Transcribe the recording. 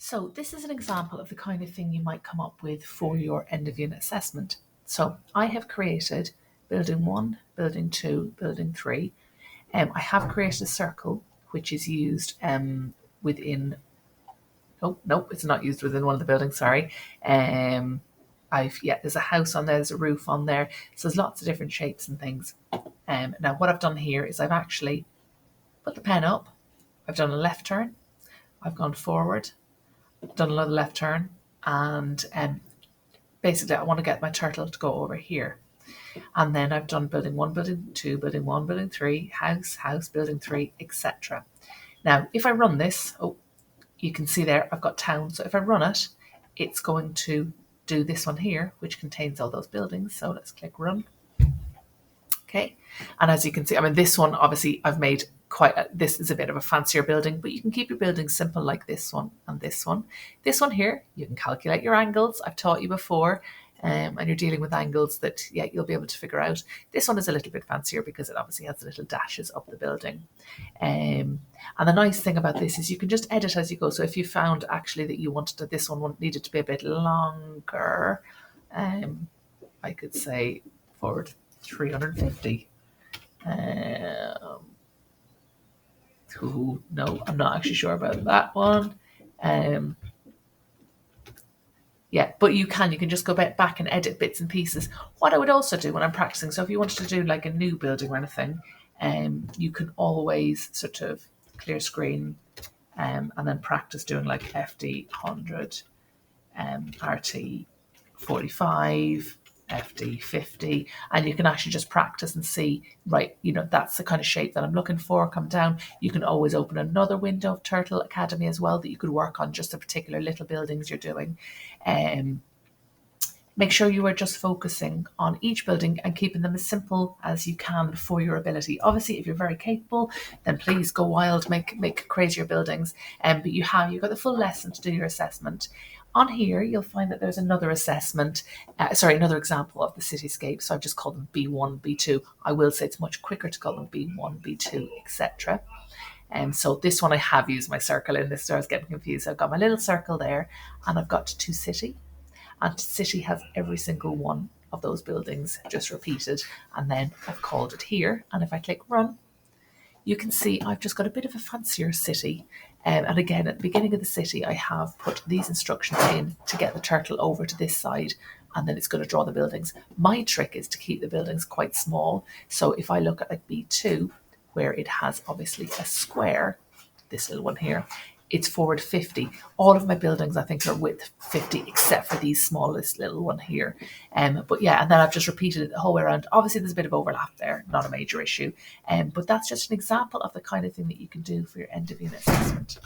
So this is an example of the kind of thing you might come up with for your end of unit assessment. So I have created building 1, building 2, building 3. I have created a circle which is used within. Oh no, it's not used within one of the buildings. Sorry. There's a house on there, there's a roof on there, so there's lots of different shapes and things. Now what I've done here is I've actually put the pen up. I've done a left turn. I've gone forward. I've done another left turn, and basically I want to get my turtle to go over here. And then I've done building 1, building 2, building 1, building 3, house, house, building 3, etc. Now, if I run this, you can see there I've got town. So if I run it, it's going to do this one here, which contains all those buildings. So let's click run. Okay. And as you can see, this one, obviously I've made this is a bit of a fancier building, but you can keep your building simple like this one and this one. This one here, you can calculate your angles. I've taught you before. And you're dealing with angles that, you'll be able to figure out. This one is a little bit fancier because it obviously has the little dashes up the building. And the nice thing about this is you can just edit as you go. So if you found actually that you wanted this one needed to be a bit longer, I could say forward 350. No, I'm not actually sure about that one. But you can just go back and edit bits and pieces. What I would also do when I'm practicing, so if you wanted to do like a new building or anything, you can always sort of clear screen and then practice doing like FD 100, RT 45, FD 50, and you can actually just practice and see, right, that's the kind of shape that I'm looking for. Come down. You can always open another window of Turtle Academy as well that you could work on just the particular little buildings you're doing. Make sure you are just focusing on each building and keeping them as simple as you can for your ability. Obviously, if you're very capable, then please go wild, make crazier buildings. But you've got the full lesson to do your assessment. On here, you'll find that there's another assessment, another example of the cityscape. So I've just called them B1, B2. I will say it's much quicker to call them B1, B2, etc. So this one I have used my circle in this, so I was getting confused. So I've got my little circle there, and I've got to city. And city has every single one of those buildings just repeated. And then I've called it here. And if I click run, you can see I've just got a bit of a fancier city. And again, at the beginning of the city, I have put these instructions in to get the turtle over to this side, and then it's going to draw the buildings. My trick is to keep the buildings quite small. So if I look at like B2, where it has obviously a square, this little one here, it's forward 50. All of my buildings, I think, are width 50, except for the smallest little one here. And then I've just repeated it the whole way around. Obviously, there's a bit of overlap there, not a major issue. But that's just an example of the kind of thing that you can do for your end of unit assessment.